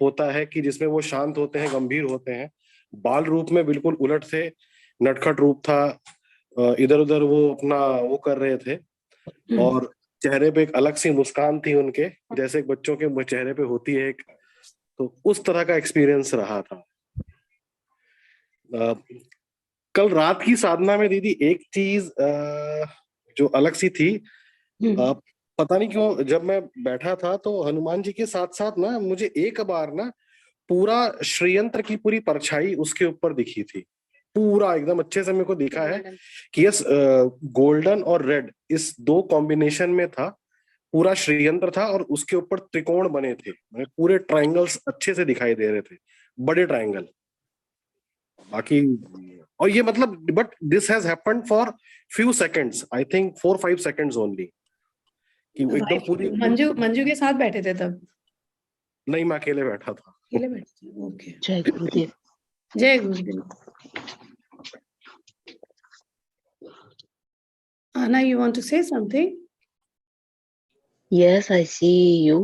होता है कि जिसमें वो शांत होते हैं, गंभीर होते हैं। बाल रूप में बिल्कुल उलट थे, नटखट रूप था, इधर उधर वो अपना वो कर रहे थे, और चेहरे पे एक अलग सी मुस्कान थी उनके, जैसे एक बच्चों के चेहरे पे होती है एक। तो उस तरह का एक्सपीरियंस रहा था। अ, कल रात की साधना में दीदी एक चीज जो अलग सी थी, पता नहीं क्यों जब मैं बैठा था तो हनुमान जी के साथ साथ ना मुझे एक बार ना पूरा श्रीयंत्र की पूरी परछाई उसके ऊपर दिखी थी। पूरा एकदम अच्छे से मेरे को दिखा है कि यस, गोल्डन और रेड इस दो कॉम्बिनेशन में था। पूरा श्रीयंत्र था और उसके ऊपर त्रिकोण बने थे, पूरे ट्रायंगल्स अच्छे से दिखाई दे रहे थे, बड़े ट्रायंगल। बाकी और ये मतलब, but this has happened for few seconds, I think 4-5 seconds only, कि वो एकदम पूरी। मंजू मंजू के साथ बैठे थे तब? नहीं, मैं अकेले बैठा था। अकेले बैठे थे, ओके। जय गुरुदेव। जय गुरुदेव। Anna, you want to say something? Yes, I see you.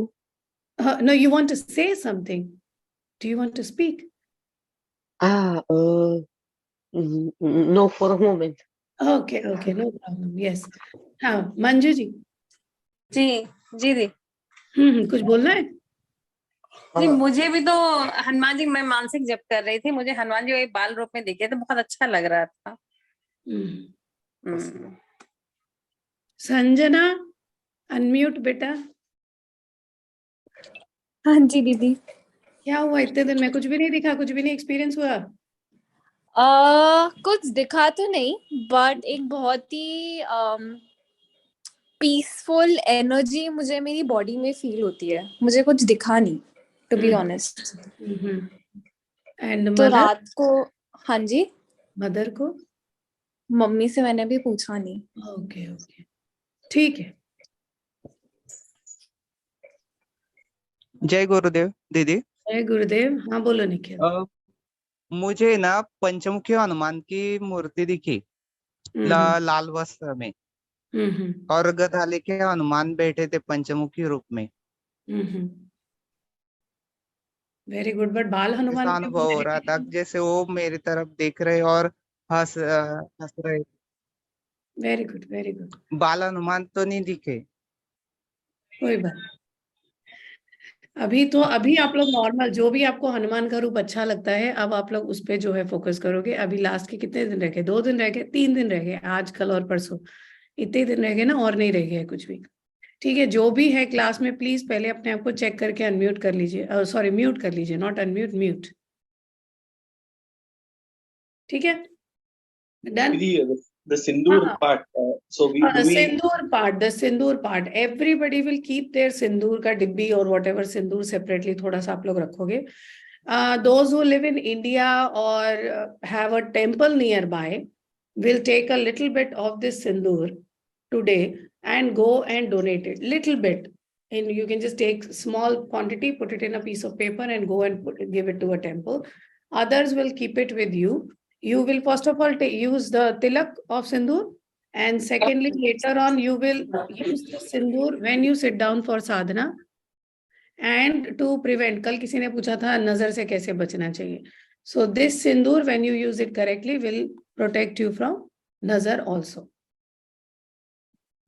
No, you want to say something. Do you want to speak? No, for a moment. Okay, no problem. Yes. हाँ, मंजू जी। जी जी दी। कुछ बोलना है? जी, मुझे भी तो हनुमान जी, मैं मानसिक जप कर रही थी, मुझे हनुमान जी वही बाल रूप में दिखे तो बहुत अच्छा लग रहा था। संजना, अनम्यूट बेटा। हाँ जी दीदी। क्या हुआ इतने दिन में? कुछ भी नहीं दिखा, कुछ भी नहीं एक्सपीरियंस हुआ? कुछ दिखा तो नहीं, बट एक बहुत ही पीसफुल एनर्जी मुझे मेरी बॉडी में फील होती है। मुझे कुछ दिखा नहीं, टू बी ऑनेस्ट। एंड तो रात को, हाँ जी, मदर को? मम्मी से मैंने भी पूछा नहीं। ओके ओके, ठीक है। जय गुरुदेव दीदी। जय गुरुदेव। हाँ बोलो निखिल। मुझे ना पंचमुखी हनुमान की मूर्ति दिखी, लाल वस्त्र में, और गदा लेके हनुमान बैठे थे पंचमुखी रूप में। Very good. बट बाल हनुमान ऐसा अनुभव हो रहा था जैसे वो मेरी तरफ देख रहे और हंस रहे। Very good very good. बाल हनुमान तो नहीं दिखे। कोई बात। अभी आप लोग नॉर्मल, जो भी आपको हनुमान का रूप अच्छा लगता है, अब आप लोग उस पे जो है फोकस करोगे। अभी लास्ट के कितने दिन रह गए? 2 दिन रह गए, 3 दिन रह गए, आज कल और परसों, इतने दिन रह गए ना, और नहीं रह गया कुछ भी। ठीक है, जो भी है क्लास में प्लीज पहले अपने आप को चेक करके अनम्यूट कर लीजिए, सॉरी म्यूट कर लीजिए, नॉट अनम्यूट, म्यूट। ठीक है, done. The sindoor part, so the sindoor part, everybody will keep their sindoor का डिब्बी और whatever sindoor separately थोड़ा सा आप लोग रखोगे। Those who live in India or have a temple nearby will take a little bit of this sindoor today and go and donate it, little bit. And you can just take small quantity, put it in a piece of paper and go and give it to a temple. Others will keep it with you. You will first of all use the tilak of sindoor, and secondly later on you will use the sindoor when you sit down for sadhana, and to prevent, कल किसी ने पूछा था नजर से कैसे बचना चाहिए, so this sindoor when you use it correctly will protect you from nazar also.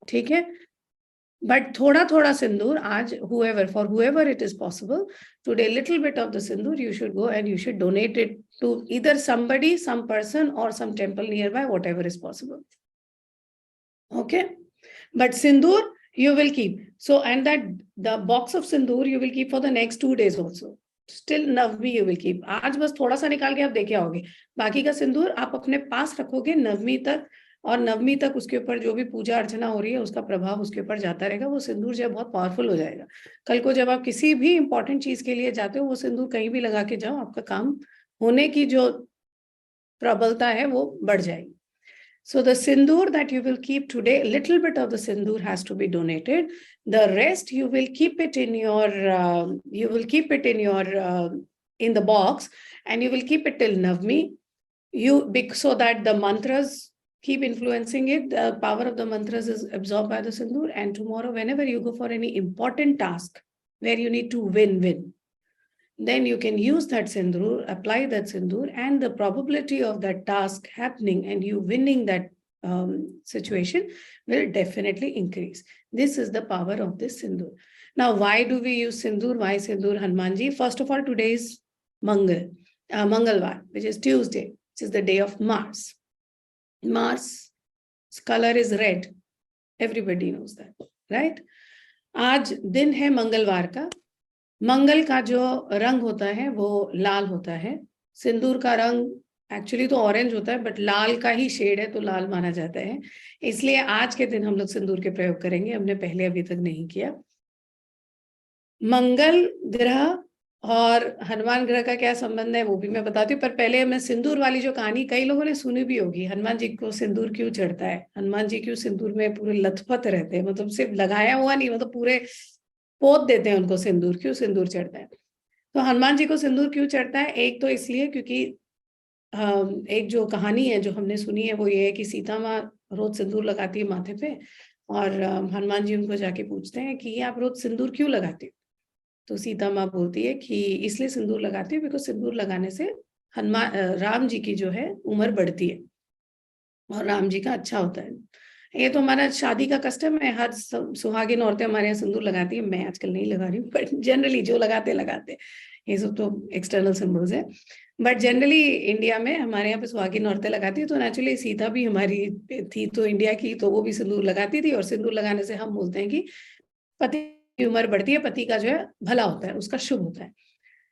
ठीक है, but थोड़ा थोड़ा सिंदूर आज, whoever it is possible today, little bit of the sindoor you should go and you should donate it to either somebody, some person or some temple nearby, whatever is possible. Okay, but sindoor you will keep. So, and that the box of sindoor you will keep for the next 2 days also. Still Navami you will keep. आज बस थोड़ा सा निकाल के आप देखे आओगे, बाकी का सिंदूर आप अपने पास रखोगे नवमी तक, और नवमी तक उसके ऊपर जो भी पूजा अर्चना हो रही है उसका प्रभाव उसके ऊपर जाता रहेगा। वो सिंदूर जो है बहुत पावरफुल हो जाएगा। कल को जब आप किसी भी इंपॉर्टेंट चीज के लिए जाते हो, वो सिंदूर कहीं भी लगा के जाओ, आपका काम होने की जो प्रबलता है वो बढ़ जाएगी। So the sindoor that you will keep today, little bit of the sindoor has to be donated. The rest you will keep it in your in the box, and you will keep it till Navmi. So that the mantras keep influencing it. The power of the mantras is absorbed by the sindoor. And tomorrow, whenever you go for any important task where you need to win, then you can use that sindoor, apply that sindoor, and the probability of that task happening and you winning that situation will definitely increase. This is the power of this sindoor. Now, why do we use sindoor? Why sindoor, Hanumanji? First of all, today is Mangalvar, which is Tuesday, which is the day of Mars. Mars color is red. Everybody knows that, right? आज दिन है मंगलवार का. मंगल का जो रंग होता है वो लाल होता है. सिंदूर का रंग एक्चुअली तो ऑरेंज होता है, बट लाल का ही शेड है तो लाल माना जाता है. इसलिए आज के दिन हम लोग सिंदूर के प्रयोग करेंगे. हमने पहले अभी तक नहीं किया. मंगल ग्रह और हनुमान ग्रह का क्या संबंध है वो भी मैं बताती हूँ, पर पहले मैं सिंदूर वाली जो कहानी कई लोगों ने सुनी भी होगी. हनुमान जी को सिंदूर क्यों चढ़ता है? हनुमान जी क्यों सिंदूर में पूरे लथपथ रहते हैं? मतलब सिर्फ लगाया हुआ नहीं, मतलब पूरे पोत देते हैं उनको सिंदूर. क्यों सिंदूर चढ़ता है? तो हनुमान जी को सिंदूर क्यों चढ़ता है? एक तो इसलिए क्योंकि एक जो कहानी है जो हमने सुनी है वो ये है कि सीता माँ रोज सिंदूर लगाती है माथे पे, और हनुमान जी उनको जाके पूछते हैं कि आप रोज सिंदूर क्यों लगाती हो? तो सीता माँ बोलती है कि इसलिए सिंदूर लगाती है बिकॉज सिंदूर लगाने से राम जी की जो है उम्र बढ़ती है और राम जी का अच्छा होता है. ये तो हमारा शादी का कस्टम है. हर सुहागिन औरतें हमारे यहाँ सिंदूर लगाती है. मैं आजकल नहीं लगा रही हूँ, बट जनरली जो लगाते. ये सब तो एक्सटर्नल सिंबल्स है, बट जनरली इंडिया में हमारे यहाँ पे सुहागिन औरतें लगाती है. तो नेचुरली सीता भी हमारी थी तो इंडिया की, तो वो भी सिंदूर लगाती थी. और सिंदूर लगाने से हम बोलते हैं कि पति की उम्र बढ़ती है, पति का जो है भला होता है, उसका शुभ होता है.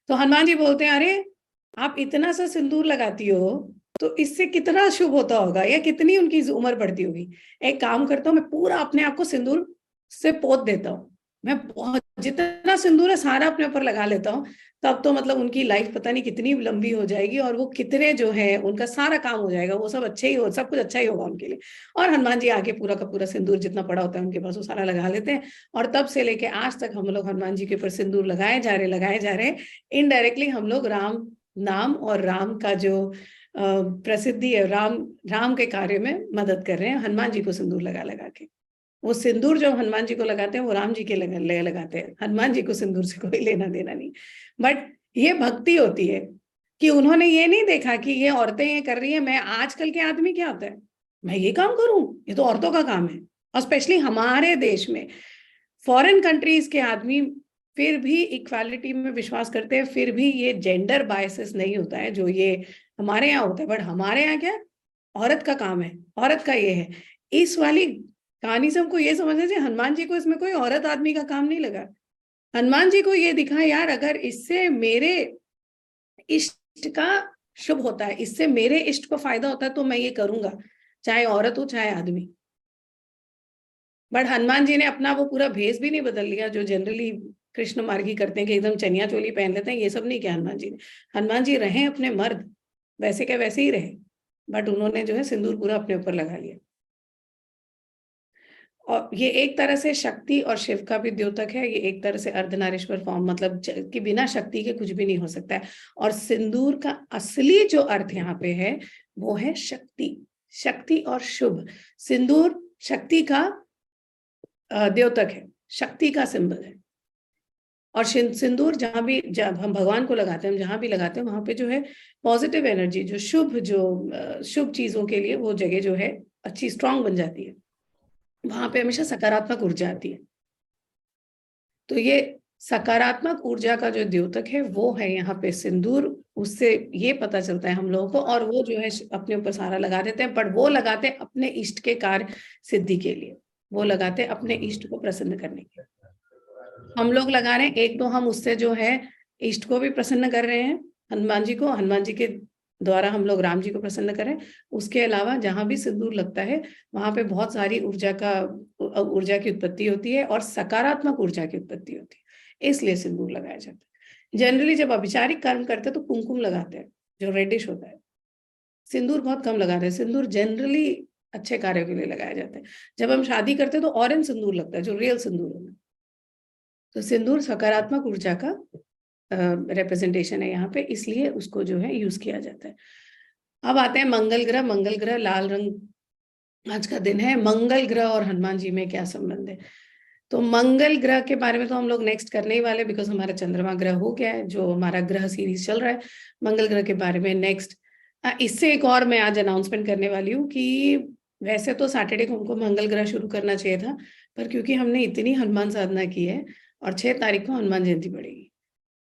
तो हनुमान जी बोलते हैं अरे आप इतना सा सिंदूर लगाती हो तो इससे कितना शुभ होता होगा या कितनी उनकी उम्र बढ़ती होगी. एक काम करता हूँ, मैं पूरा अपने आप को सिंदूर से पोत देता हूँ. मैं बहुत जितना सिंदूर है सारा अपने ऊपर लगा लेता हूँ. तब तो मतलब उनकी लाइफ पता नहीं कितनी लंबी हो जाएगी और वो कितने जो है उनका सारा काम हो जाएगा. वो सब अच्छे ही हो, सब कुछ अच्छा ही होगा उनके लिए. और हनुमान जी आगे पूरा का पूरा सिंदूर जितना पड़ा होता है उनके पास वो सारा लगा लेते हैं. और तब से लेके आज तक हम लोग हनुमान जी के ऊपर सिंदूर लगाए जा रहे. इनडायरेक्टली हम लोग राम नाम और राम का जो प्रसिद्धि है, राम के कार्य में मदद कर रहे हैं हनुमान जी को सिंदूर लगा के. वो सिंदूर जो हनुमान जी को लगाते हैं वो राम जी के लगाते हैं. हनुमान जी को सिंदूर से कोई लेना देना नहीं. बट ये भक्ति होती है कि उन्होंने ये नहीं देखा कि ये औरतें ये कर रही है, मैं आजकल के आदमी क्या होता है मैं ये काम करूं, ये तो औरतों का काम है. और स्पेशली हमारे देश में फॉरेन कंट्रीज के आदमी फिर भी इक्वालिटी में विश्वास करते हैं, फिर भी ये जेंडर बायसेस नहीं होता है जो ये हमारे यहाँ होता है. बट हमारे यहाँ क्या, औरत का काम है, औरत का ये है. इस वाली कहानी से हमको ये समझना चाहिए हनुमान जी को इसमें कोई औरत आदमी का काम नहीं लगा. हनुमान जी को ये दिखा यार अगर इससे मेरे इष्ट का शुभ होता है, इससे मेरे इष्ट को फायदा होता है तो मैं ये करूंगा, चाहे औरत हो चाहे आदमी. बट हनुमान जी ने अपना वो पूरा भेष भी नहीं बदल लिया जो जनरली कृष्ण मार्गी करते हैं कि एकदम चनिया चोली पहन लेते हैं. ये सब नहीं किया हनुमान जी ने. हनुमान जी रहे अपने मर्द, वैसे के वैसे ही रहे, बट उन्होंने जो है सिंदूर पूरा अपने ऊपर लगा लिया. और ये एक तरह से शक्ति और शिव का भी द्योतक है. ये एक तरह से अर्धनारीश्वर फॉर्म, मतलब कि बिना शक्ति के कुछ भी नहीं हो सकता है. और सिंदूर का असली जो अर्थ यहाँ पे है वो है शक्ति, शक्ति और शुभ. सिंदूर शक्ति का द्योतक है, शक्ति का सिंबल है. और सिंदूर जब हम भगवान को लगाते हैं, हम जहां भी लगाते हैं वहां पे जो है पॉजिटिव एनर्जी, जो शुभ चीजों के लिए वो जगह जो है अच्छी स्ट्रांग बन जाती है. वहां पे हमेशा सकारात्मक ऊर्जा आती है. तो ये सकारात्मक ऊर्जा का जो द्योतक है वो है यहाँ पे सिंदूर. उससे ये पता चलता है हम लोगों को. और वो जो है अपने ऊपर सारा लगा देते हैं, पर वो लगाते हैं अपने इष्ट के कार्य सिद्धि के लिए. वो लगाते हैं अपने इष्ट को प्रसन्न करने के लिए. हम लोग लगा रहे हैं, एक तो हम उससे जो है इष्ट को भी प्रसन्न कर रहे हैं, हनुमान जी को, हनुमान जी के द्वारा हम लोग राम जी को प्रसन्न करें. उसके अलावा जहां भी सिंदूर लगता है वहां पे बहुत सारी ऊर्जा की उत्पत्ति होती है और सकारात्मक ऊर्जा की उत्पत्ति होती है. इसलिए सिंदूर लगाया जाता है. जनरली जब अभिचारिक कर्म करते हैं तो कुमकुम लगाते हैं जो रेडिश होता है. सिंदूर बहुत कम लगाते हैं. सिंदूर जनरली अच्छे कार्यों के लिए लगाया जाता है. जब हम शादी करते हैं तो ऑरेंज सिंदूर लगता है जो रियल सिंदूर होता है. तो सिंदूर सकारात्मक ऊर्जा का रिप्रेजेंटेशन है यहाँ पे, इसलिए उसको जो है यूज किया जाता है. अब आते हैं मंगल ग्रह. मंगल ग्रह लाल रंग आज का दिन है. मंगल ग्रह और हनुमान जी में क्या संबंध है? तो मंगल ग्रह के बारे में तो हम लोग नेक्स्ट करने ही वाले, बिकॉज हमारा चंद्रमा ग्रह हो गया है, जो हमारा ग्रह सीरीज चल रहा है मंगल ग्रह के बारे में नेक्स्ट। इससे एक और मैं आज अनाउंसमेंट करने वाली हूँ कि वैसे तो सैटरडे को हमको मंगल ग्रह शुरू करना चाहिए था, पर क्योंकि हमने इतनी हनुमान साधना की है और 6 तारीख को हनुमान जयंती पड़ेगी,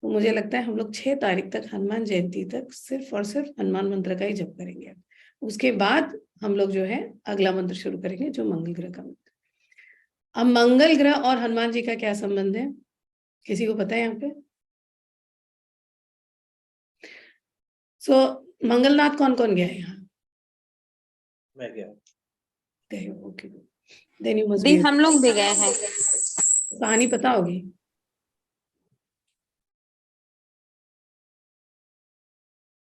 तो मुझे लगता है हम लोग 6 तारीख तक हनुमान जयंती तक सिर्फ और सिर्फ हनुमान मंत्र का ही जप करेंगे। उसके बाद हम लोग जो है अगला मंत्र शुरू करेंगे, जो मंगल ग्रह का मंत्र। अब मंगल ग्रह और हनुमान जी का क्या संबंध है, किसी को पता है यहाँ पे? सो मंगलनाथ कौन कौन गया है यहाँ? मैं गया। गए हो, okay. Then you must the be, हम लोग भी गए हैं। कहानी पता होगी।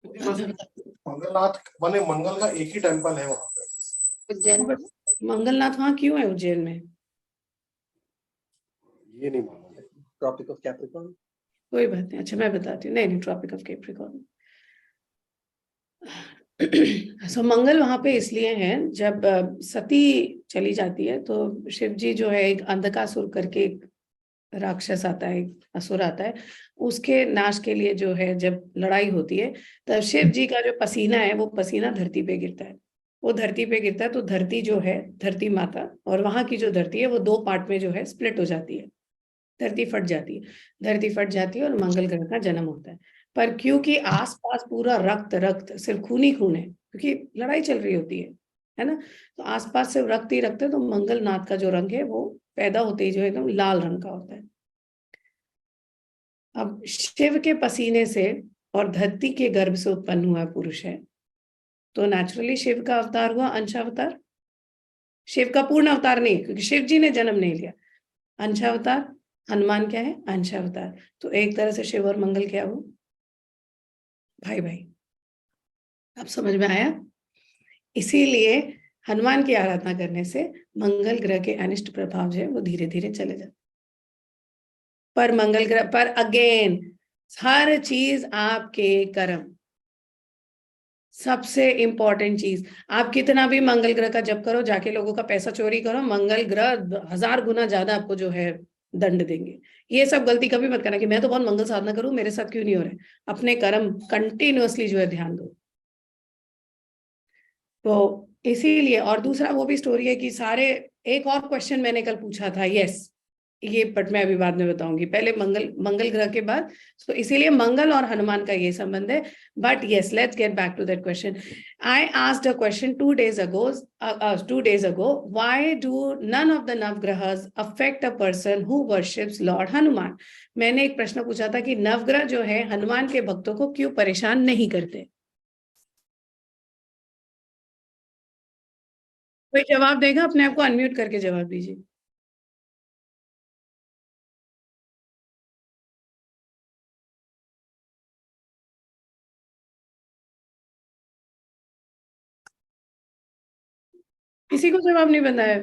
मंगलनाथ माने मंगल का एक ही टेम्पल है वहां पे। उज्जैन में। मंगलनाथ वहाँ क्यों है उज्जैन में? ये नहीं मालूम। Tropic of Capricorn. कोई बात नहीं, अच्छा मैं बताती हूँ। नहीं, Tropic of Capricorn. So Mangal वहां पे इसलिए है, जब सती चली जाती है तो शिव जी जो है एक अंधकासुर करके एक राक्षस आता है, एक असुर आता है, उसके नाश के लिए जो है जब लड़ाई होती है, तब शिव जी का जो पसीना है वो पसीना धरती पे गिरता है। वो धरती पे गिरता है तो धरती जो है, धरती माता और वहां की जो धरती है वो 2 पार्ट में जो है स्प्लिट हो जाती है, धरती फट जाती है। धरती फट जाती है और मंगल ग्रह का जन्म होता है। पर क्योंकि आसपास पूरा रक्त रक्त, सिर्फ खून ही खून है, क्योंकि लड़ाई चल रही होती है ना, तो आसपास सिर्फ रक्त ही रक्त है, तो मंगलनाथ का जो रंग है वो पैदा होते ही जो एकदम लाल रंग का होता है। अब शिव के पसीने से और धरती के गर्भ से उत्पन्न हुआ पुरुष है, तो नेचुरली शिव का अवतार हुआ अंशावतार। शिव का पूर्ण अवतार नहीं, क्योंकि शिव जी ने जन्म नहीं लिया। अंशावतार, हनुमान क्या है? अंशावतार। तो एक तरह से शिव और मंगल क्या हो? भाई भाई। अब समझ में आया? इसीलिए हनुमान की आराधना करने से मंगल ग्रह के अनिष्ट प्रभाव जो है वो धीरे धीरे चले जाते। पर मंगल ग्रह पर अगेन हर चीज आपके कर्म, सबसे इंपॉर्टेंट चीज। आप कितना भी मंगल ग्रह का जप करो, जाके लोगों का पैसा चोरी करो, मंगल ग्रह 1000 गुना ज्यादा आपको जो है दंड देंगे। ये सब गलती कभी मत करना कि मैं तो बहुत मंगल साधना करूं, मेरे साथ क्यों नहीं हो रहे। अपने कर्म कंटिन्यूअसली जो है ध्यान दो। तो इसीलिए, और दूसरा वो भी स्टोरी है कि सारे, एक और क्वेश्चन मैंने कल पूछा था, यस ये, बट मैं अभी बाद में बताऊंगी, पहले मंगल ग्रह के बाद। तो इसीलिए मंगल और हनुमान का ये संबंध है। But yes, let's get back to that question. I asked a question 2 days ago, why do none of the navgrahas affect a person who worships Lord Hanuman? मैंने एक प्रश्न पूछा था कि नवग्रह जो है हनुमान के भक्तों को क्यों परेशान नहीं करते। कोई जवाब देगा? अपने आप को अनम्यूट करके जवाब दीजिए। किसी को जवाब नहीं बंधा है।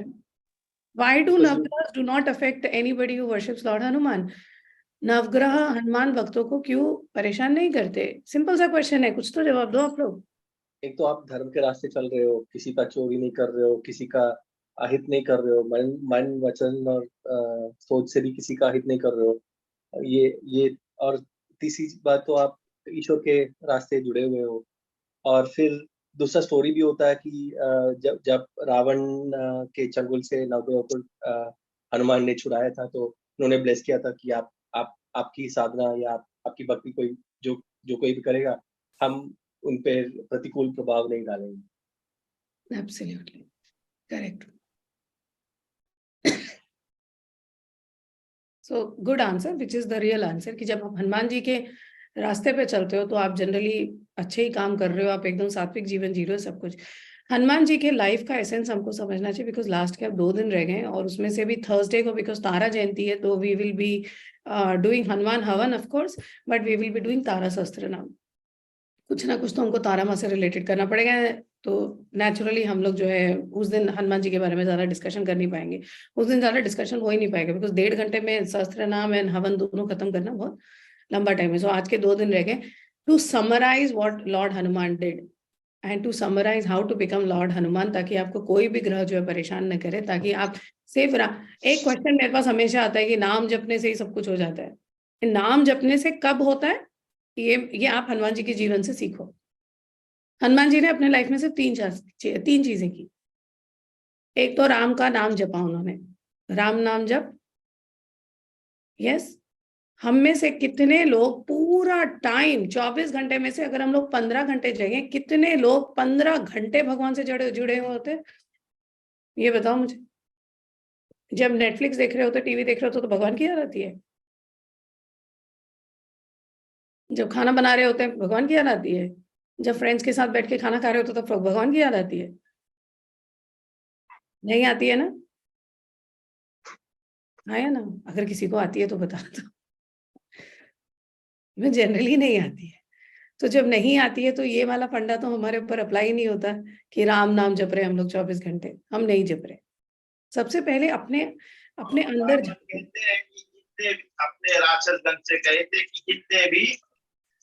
Why do नवग्रह do not affect anybody who worships Lord Hanuman? नवग्रह हनुमान भक्तों को क्यों परेशान नहीं करते? सिंपल सा क्वेश्चन है, कुछ तो जवाब दो आप लोग। एक तो आप धर्म के रास्ते चल रहे हो, किसी का चोरी नहीं कर रहे हो, किसी का अहित नहीं कर रहे हो, मन वचन और सोच से भी किसी का अहित नहीं कर रहे हो। ये और तीसरी बात तो आप ईश्वर के रास्ते जुड़े हुए हो। और फिर दूसरा स्टोरी भी होता है कि जब रावण के चंगुल से नवग्रह को हनुमान ने छुड़ाया था, तो उन्होंने ब्लेस किया था कि आपकी साधना या आपकी भक्ति कोई जो कोई भी करेगा, हम उन पे प्रतिकूल प्रभाव नहीं डालेंगे। Absolutely correct. So good answer, which is the real answer, कि जब आप हनुमान जी के रास्ते पे चलते हो तो आप जनरली अच्छे ही काम कर रहे हो, आप एकदम सात्विक जीवन जी रहे हो, सब कुछ। हनुमान जी के लाइफ का एसेंस हमको समझना चाहिए, बिकॉज लास्ट के अब 2 दिन रह गए और उसमें से भी थर्सडे को बिकॉज तारा जयंती है, तो we will be doing Hanuman havan of course, but we will be doing Tara shastra naam. कुछ ना कुछ तो हमको तारा माँ से रिलेटेड करना पड़ेगा। तो नेचुरली हम लोग जो है उस दिन हनुमान जी के बारे में ज्यादा डिस्कशन कर नहीं पाएंगे। उस दिन ज्यादा डिस्कशन हो ही नहीं पाएगा, बिकॉज 1.5 घंटे में शस्त्र नाम एंड हवन दोनों खत्म करना बहुत लंबा टाइम है। सो आज के 2 दिन रह गए to summarise what Lord Hanuman did. And to summarise how to become Lord Hanuman, ताकि आपको कोई भी ग्रह जो है परेशान न करे, ताकि आप सिर्फ एक क्वेश्चन मेरे पास हमेशा आता है कि नाम जपने से ही सब कुछ हो जाता है। नाम जपने से कब होता है, ये आप हनुमान जी के जीवन से सीखो। हनुमान जी ने अपने लाइफ में सिर्फ तीन चीजें की। एक तो राम का नाम जपा उन्होंने, राम नाम जप। यस, हम में से कितने लोग पूरा टाइम 24 घंटे में से अगर हम लोग 15 घंटे जगें, कितने लोग 15 घंटे भगवान से जुड़े हुए होते, ये बताओ मुझे। जब नेटफ्लिक्स देख रहे होते, टीवी देख रहे होते, तो भगवान की याद आती है। जब खाना बना रहे होते हैं, भगवान की याद आती है। जब फ्रेंड्स के साथ बैठ के खाना खा रहे होते, तो भगवान की याद आती है? नहीं आती है ना? आया ना? अगर किसी को आती है तो बता दो। मैं जनरली नहीं आती है। तो जब नहीं आती है तो ये वाला फंडा तो हमारे ऊपर अप्लाई नहीं होता कि राम नाम जप रहे हम लोग 24 घंटे। हम नहीं जप रहे। सबसे पहले अपने अंदर कहते हैं कि जितने अपने राक्षस दंड से कहे थे कि जितने भी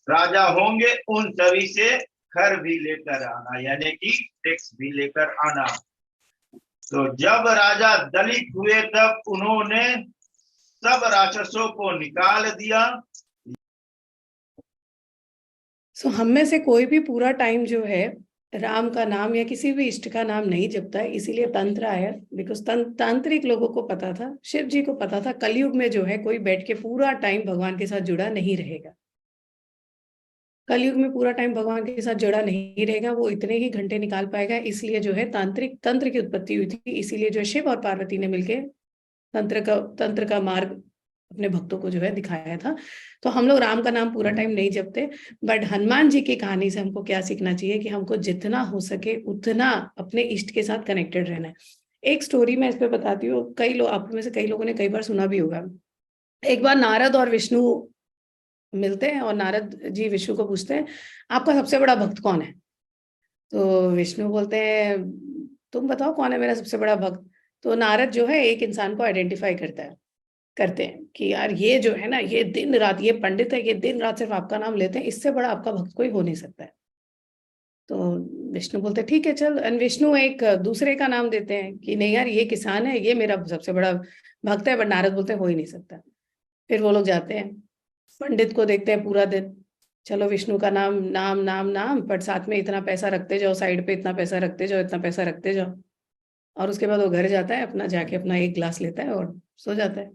राजा होंगे उन सभी से कर भी लेकर आना, यानी कि टैक्स भी लेकर आना। तो जब राजा दलित हुए तब उन्होंने सब राक्षसों को निकाल दिया। सो हम में से कोई भी पूरा टाइम जो है राम का नाम या किसी भी इष्ट का नाम नहीं जपता है। इसीलिए तंत्र आया, बिकॉज तांत्रिक लोगों को पता था, शिव जी को पता था, कलयुग में जो है कोई बैठ के पूरा टाइम भगवान के साथ जुड़ा नहीं रहेगा। कलयुग में पूरा टाइम भगवान के साथ जुड़ा नहीं रहेगा, वो इतने ही घंटे निकाल पाएगा। इसलिए जो है तांत्रिक तंत्र की उत्पत्ति हुई थी। इसीलिए जो शिव और पार्वती ने मिलके तंत्र का मार्ग अपने भक्तों को जो है दिखाया था। तो हम लोग राम का नाम पूरा टाइम नहीं जपते, बट हनुमान जी की कहानी से हमको क्या सीखना चाहिए कि हमको जितना हो सके उतना अपने इष्ट के साथ कनेक्टेड रहना है। एक स्टोरी मैं इस पे बताती हूँ, कई लोग आप में से कई लोगों ने कई बार सुना भी होगा। एक बार नारद और विष्णु मिलते हैं और नारद जी विष्णु को पूछते हैं, आपका सबसे बड़ा भक्त कौन है? तो विष्णु बोलते हैं, तुम बताओ कौन है मेरा सबसे बड़ा भक्त? तो नारद जो है एक इंसान को आइडेंटिफाई करते हैं कि यार ये जो है ना, ये दिन रात, ये पंडित है, ये दिन रात सिर्फ आपका नाम लेते हैं, इससे बड़ा आपका भक्त कोई हो नहीं सकता है। तो विष्णु बोलते ठीक है चल, एंड विष्णु एक दूसरे का नाम देते हैं कि नहीं यार ये किसान है, ये मेरा सबसे बड़ा भक्त है, बट नारद बोलते हैं हो ही नहीं सकता। फिर वो लोग जाते हैं, पंडित को देखते हैं पूरा दिन, चलो विष्णु का नाम नाम नाम नाम, बट साथ में इतना पैसा रखते जाओ, साइड पे इतना पैसा रखते जाओ, इतना पैसा रखते जाओ। और उसके बाद वो घर जाता है, अपना जाके अपना एक ग्लास लेता है और सो जाता है।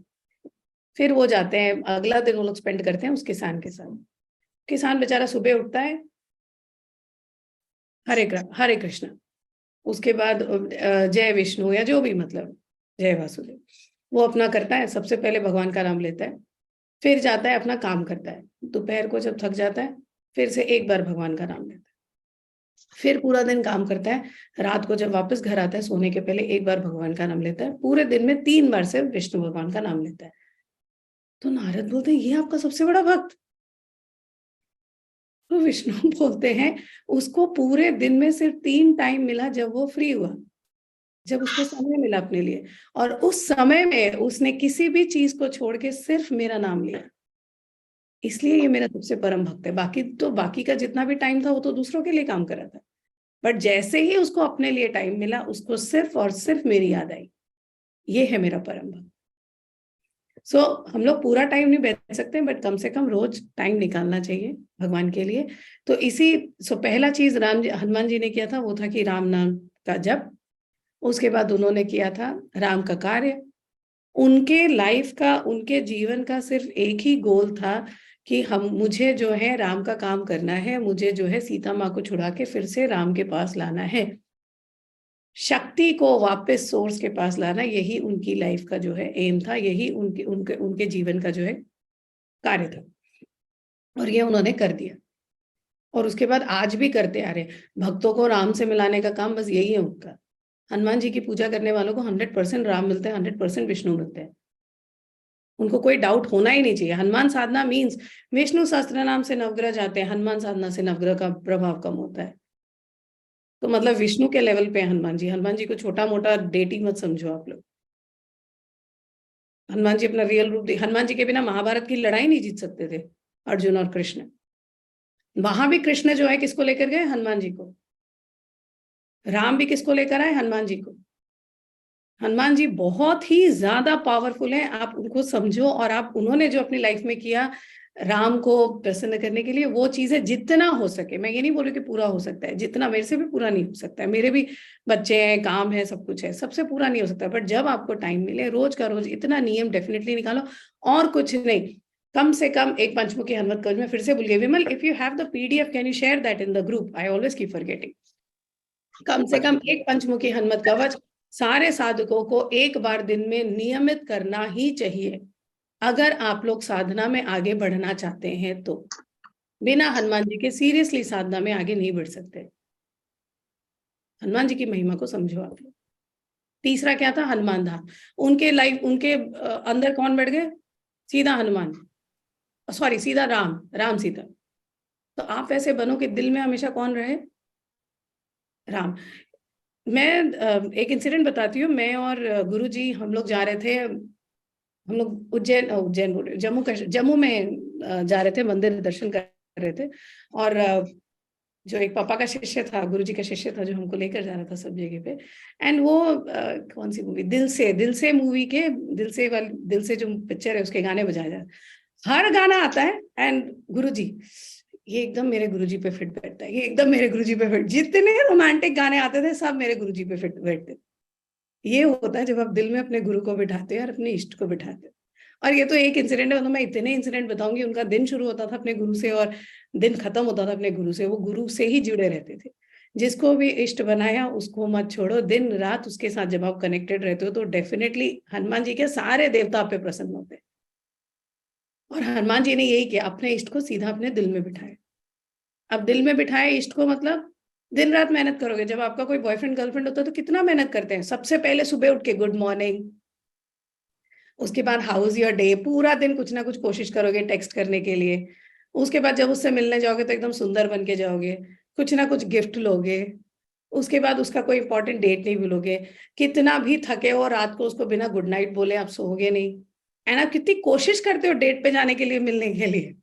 फिर वो जाते हैं, अगला दिन वो लोग स्पेंड करते हैं उस किसान के साथ। किसान बेचारा सुबह उठता है, हरे कृष्ण, उसके बाद जय विष्णु या जो भी, मतलब जय वासुदेव, वो अपना करता है। सबसे पहले भगवान का नाम लेता है, फिर जाता है अपना काम करता है। दोपहर को जब थक जाता है फिर से एक बार भगवान का नाम लेता है, फिर पूरा दिन काम करता है। रात को जब वापस घर आता है सोने के पहले एक बार भगवान का नाम लेता है। पूरे दिन में 3 बार से विष्णु भगवान का नाम लेता है। तो नारद बोलते हैं ये आपका सबसे बड़ा भक्त? तो विष्णु बोलते हैं उसको पूरे दिन में सिर्फ 3 टाइम मिला जब वो फ्री हुआ, जब उसको समय मिला अपने लिए, और उस समय में उसने किसी भी चीज को छोड़ के सिर्फ मेरा नाम लिया, इसलिए ये मेरा सबसे परम भक्त है। बाकी का जितना भी टाइम था वो तो दूसरों के लिए काम कर रहा था, बट जैसे ही उसको अपने लिए टाइम मिला उसको सिर्फ और सिर्फ मेरी याद आई, ये है मेरा परम भक्त। सो हम लोग पूरा टाइम नहीं बैठ सकते, बट कम से कम रोज टाइम निकालना चाहिए भगवान के लिए। तो पहला चीज हनुमान जी ने किया था वो था कि राम नाम का जप। उसके बाद उन्होंने किया था राम का कार्य। उनके लाइफ का, उनके जीवन का सिर्फ एक ही गोल था कि मुझे जो है राम का काम करना है, मुझे जो है सीता माँ को छुड़ा के फिर से राम के पास लाना है, शक्ति को वापस सोर्स के पास लाना। यही उनकी लाइफ का जो है एम था, यही उनके जीवन का जो है कार्य था, और ये उन्होंने कर दिया। और उसके बाद आज भी करते आ रहे, भक्तों को राम से मिलाने का काम बस यही है उनका। हनुमान जी की पूजा करने वालों को 100% राम मिलते हैं, 100% विष्णु मिलते हैं। उनको कोई डाउट होना ही नहीं चाहिए। हनुमान साधना मीन्स विष्णु सहस्त्र नाम से नवग्रह जाते हैं, हनुमान साधना से नवग्रह का प्रभाव कम होता है। तो मतलब विष्णु के लेवल पे हनुमान जी को छोटा मोटा डेटी मत समझो आप लोग। हनुमान जी अपना रियल रूप, हनुमान जी के बिना महाभारत की लड़ाई नहीं जीत सकते थे अर्जुन और कृष्ण। वहां भी कृष्ण जो है किसको लेकर गए? हनुमान जी को। राम भी किसको लेकर आए? हनुमान जी को। हनुमान जी बहुत ही ज्यादा पावरफुल हैं, आप उनको समझो। और आप उन्होंने जो अपनी लाइफ में किया राम को प्रसन्न करने के लिए, वो चीजें जितना हो सके, मैं ये नहीं बोल रही कि पूरा हो सकता है, जितना, मेरे से भी पूरा नहीं हो सकता है, मेरे भी बच्चे हैं, काम है, सब कुछ है, सबसे पूरा नहीं हो सकता, बट जब आपको टाइम मिले रोज का रोज इतना नियम डेफिनेटली निकालो। और कुछ नहीं, कम से कम एक पंचमुखी हनुमत कवच। मैं फिर से भूल गई Vimal, if you have the PDF can you share that in the group? I always keep forgetting. कम से कम एक पंचमुखी हनुमत कवच सारे साधकों को एक बार दिन में नियमित करना ही चाहिए, अगर आप लोग साधना में आगे बढ़ना चाहते हैं तो। बिना हनुमान जी के सीरियसली साधना में आगे नहीं बढ़ सकते। हनुमान जी की महिमा को समझो आप लोग। तीसरा क्या था? हनुमान धाम। उनके लाइफ, उनके अंदर कौन बैठ गए? सीधा हनुमान, सॉरी सीधा राम, राम सीता। तो आप ऐसे बनो कि दिल में हमेशा कौन रहे? राम। मैं एक इंसिडेंट बताती हूँ। मैं और गुरुजी हम लोग जा रहे थे, हम लोग उज्जैन बोल रहे, जम्मू में जा रहे थे, मंदिर दर्शन कर रहे थे। और जो एक पापा का शिष्य था, गुरुजी का शिष्य था, जो हमको लेकर जा रहा था सब जगह पे। एंड वो कौन सी मूवी, दिल से मूवी के दिल से जो पिक्चर है उसके गाने बजाए जा, हर गाना आता है। एंड गुरुजी, ये एकदम मेरे गुरुजी पे फिट बैठता है, ये एकदम मेरे गुरुजी पे फिट, जितने रोमांटिक गाने आते थे सब मेरे गुरुजी पे फिट बैठते। ये होता है जब आप दिल में अपने गुरु को बिठाते हैं और अपने इष्ट को बिठाते हैं। और ये तो एक इंसिडेंट है, तो मैं इतने इंसिडेंट बताऊंगी। उनका दिन शुरू होता था अपने गुरु से और दिन खत्म होता था अपने गुरु से। वो गुरु से ही जुड़े रहते थे। जिसको भी इष्ट बनाया उसको मत छोड़ो, दिन रात उसके साथ जब आप कनेक्टेड रहते हो तो डेफिनेटली हनुमान जी के सारे देवता आप पे प्रसन्न होते हैं। और हनुमान जी ने यही किया, अपने इष्ट को सीधा अपने दिल में बिठाया। अब दिल में बिठाए इष्ट को, मतलब दिन रात मेहनत करोगे। जब आपका कोई बॉयफ्रेंड गर्लफ्रेंड होता है तो कितना मेहनत करते हैं। सबसे पहले सुबह उठ के गुड मॉर्निंग, उसके बाद हाउस योर डे, पूरा दिन कुछ ना कुछ कोशिश करोगे टेक्स्ट करने के लिए। उसके बाद जब उससे मिलने जाओगे तो एकदम सुंदर बन के जाओगे, कुछ ना कुछ गिफ्ट लोगे। उसके बाद उसका कोई इंपॉर्टेंट डेट नहीं भूलोगे। कितना भी थके हो रात को उसको बिना गुड नाइट बोले आप सोओगे नहीं। एंड आप कितनी कोशिश करते हो डेट पे जाने के लिए, मिलने के लिए।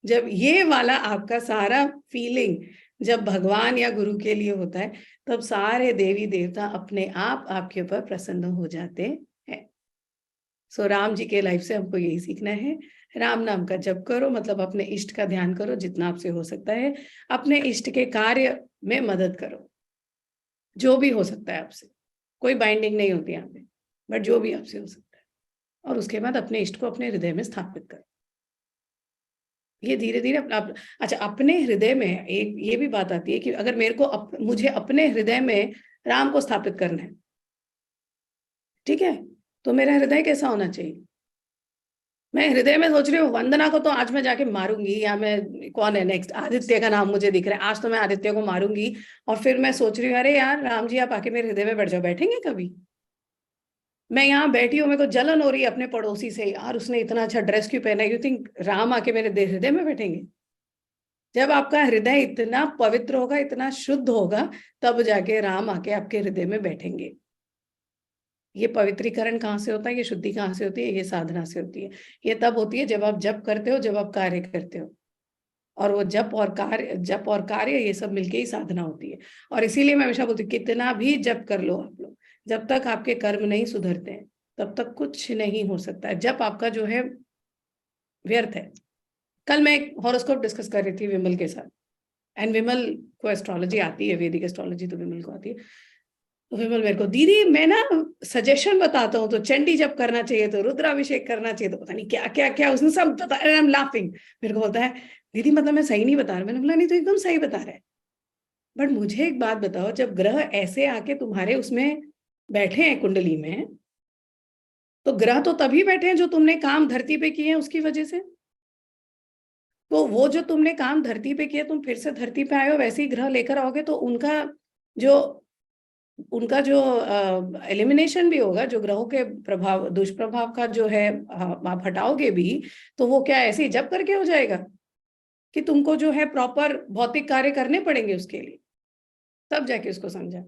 जब ये वाला आपका सारा फीलिंग जब भगवान या गुरु के लिए होता है, तब सारे देवी देवता अपने आप आपके ऊपर प्रसन्न हो जाते हैं। सो राम जी के लाइफ से हमको यही सीखना है, राम नाम का जप करो, मतलब अपने इष्ट का ध्यान करो जितना आपसे हो सकता है। अपने इष्ट के कार्य में मदद करो, जो भी हो सकता है आपसे। कोई बाइंडिंग नहीं होती यहाँ पे, बट जो भी आपसे हो सकता है। और उसके बाद अपने इष्ट को अपने हृदय में स्थापित करो। ये धीरे धीरे अच्छा, अपने हृदय में एक ये भी बात आती है कि अगर मेरे को मुझे अपने हृदय में राम को स्थापित करना है, ठीक है, तो मेरा हृदय कैसा होना चाहिए? मैं हृदय में सोच रही हूँ वंदना को तो आज मैं जाके मारूंगी, या मैं कौन है नेक्स्ट, आदित्य का नाम मुझे दिख रहा है, आज तो मैं आदित्य को मारूंगी। और फिर मैं सोच रही हूँ अरे यार राम जी आप आके मेरे हृदय में बैठ जाओ। बैठेंगे कभी? मैं यहाँ बैठी हूँ, मेरे को जलन हो रही है अपने पड़ोसी से, यार उसने इतना अच्छा ड्रेस क्यों पहना है। यू थिंक राम आके मेरे हृदय में बैठेंगे? जब आपका हृदय इतना पवित्र होगा, इतना शुद्ध होगा, तब जाके राम आके आपके हृदय में बैठेंगे। ये पवित्रीकरण कहाँ से होता है, ये शुद्धि कहाँ से होती है? ये साधना से होती है। ये तब होती है जब आप जप करते हो, जब आप कार्य करते हो। और वो जप और कार्य ये सब मिलके ही साधना होती है। और इसीलिए मैं हमेशा बोलती हूँ कितना भी जप कर लो आप लोग, जब तक आपके कर्म नहीं सुधरते हैं तब तक कुछ नहीं हो सकता है। जप आपका जो है व्यर्थ है। कल मैं एक हॉरोस्कोप डिस्कस कर रही थी विमल के साथ, एंड विमल को एस्ट्रोलॉजी आती है, वैदिक एस्ट्रोलॉजी तो विमल को आती है। तो विमल मेरे को, दीदी मैं ना सजेशन बताता हूँ, तो चंडी जप करना चाहिए, तो रुद्राभिषेक करना चाहिए, तो पता नहीं क्या क्या क्या उसने सब बता। I am laughing. मेरे को बोलता है दीदी मतलब मैं सही नहीं बता रहा। मैंने बोला नहीं तो एकदम सही बता रहा है। बट मुझे एक बात बताओ, जब ग्रह ऐसे आके तुम्हारे उसमें बैठे हैं कुंडली में, तो ग्रह तो तभी बैठे हैं जो तुमने काम धरती पे किए हैं उसकी वजह से। तो वो जो तुमने काम धरती पे किया, तुम फिर से धरती पे आए हो, वैसे ही ग्रह लेकर आओगे, तो उनका जो एलिमिनेशन भी होगा, जो ग्रहों के प्रभाव दुष्प्रभाव का जो है आप हटाओगे भी, तो वो क्या ऐसे ही जब करके हो जाएगा कि तुमको जो है प्रॉपर भौतिक कार्य करने पड़ेंगे उसके लिए? तब जाके उसको समझा।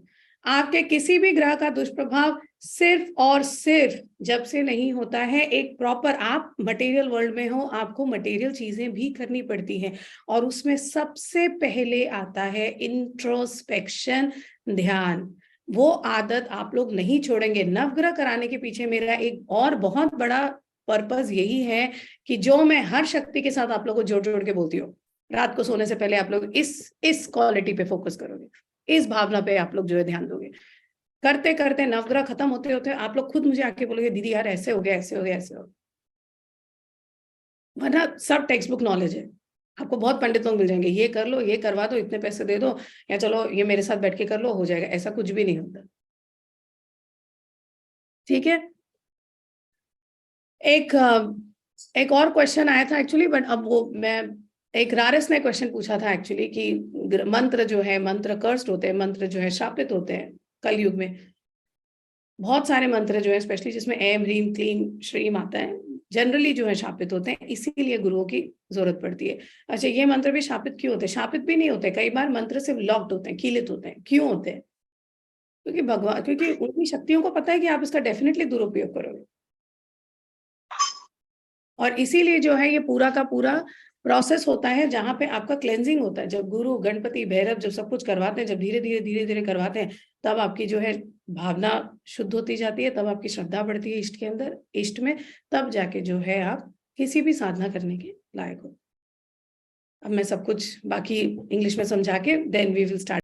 आपके किसी भी ग्रह का दुष्प्रभाव सिर्फ और सिर्फ जब से नहीं होता है, एक प्रॉपर आप मटेरियल वर्ल्ड में हो, आपको मटेरियल चीजें भी करनी पड़ती हैं, और उसमें सबसे पहले आता है इंट्रोस्पेक्शन, ध्यान। वो आदत आप लोग नहीं छोड़ेंगे। नवग्रह कराने के पीछे मेरा एक और बहुत बड़ा पर्पस यही है कि जो मैं हर शक्ति के साथ आप लोगों को जोड़ जोड़ के बोलती हूँ, रात को सोने से पहले आप लोग इस क्वालिटी पे फोकस करोगे, इस भावना पे आप लोग जो है ध्यान दोगे। करते करते नवग्रह खत्म होते होते आप लोग खुद मुझे आके बोलोगे दीदी यार ऐसे हो गया, ऐसे हो गया, ऐसे हो गया। वरना सब टेक्स्ट बुक नॉलेज है। आपको बहुत पंडित लोग मिल जाएंगे, ये कर लो, ये करवा दो, इतने पैसे दे दो, या चलो ये मेरे साथ बैठ के कर लो, हो जाएगा। ऐसा कुछ भी नहीं होता। ठीक है। एक और क्वेश्चन आया था एक्चुअली, बट अब वो मैं एक रारस ने क्वेश्चन पूछा था एक्चुअली कि मंत्र जो है, मंत्र कर्स्ड होते हैं, मंत्र जो है शापित होते हैं कलयुग में। बहुत सारे मंत्र जो है स्पेशली जिसमें एम ह्रीम क्लीम श्रीम आता है, जनरली जो है शापित होते हैं, इसीलिए गुरुओं की जरूरत पड़ती है। अच्छा, ये मंत्र भी शापित क्यों होते हैं? शापित भी नहीं होते, कई बार मंत्र सिर्फ लॉक्ड होते हैं, कीलित होते हैं। क्यों होते हैं? क्योंकि उनकी शक्तियों को पता है कि आप इसका डेफिनेटली दुरुपयोग करोगे, और इसीलिए जो है ये पूरा का पूरा प्रोसेस होता है जहां पे आपका क्लेंजिंग होता है। जब गुरु, गणपति, भैरव जब सब कुछ करवाते हैं, जब धीरे धीरे करवाते हैं, तब आपकी जो है भावना शुद्ध होती जाती है, तब आपकी श्रद्धा बढ़ती है इष्ट के अंदर, इष्ट में, तब जाके जो है आप किसी भी साधना करने के लायक हो। अब मैं सब कुछ बाकी इंग्लिश में समझा के देन वी विल स्टार्ट।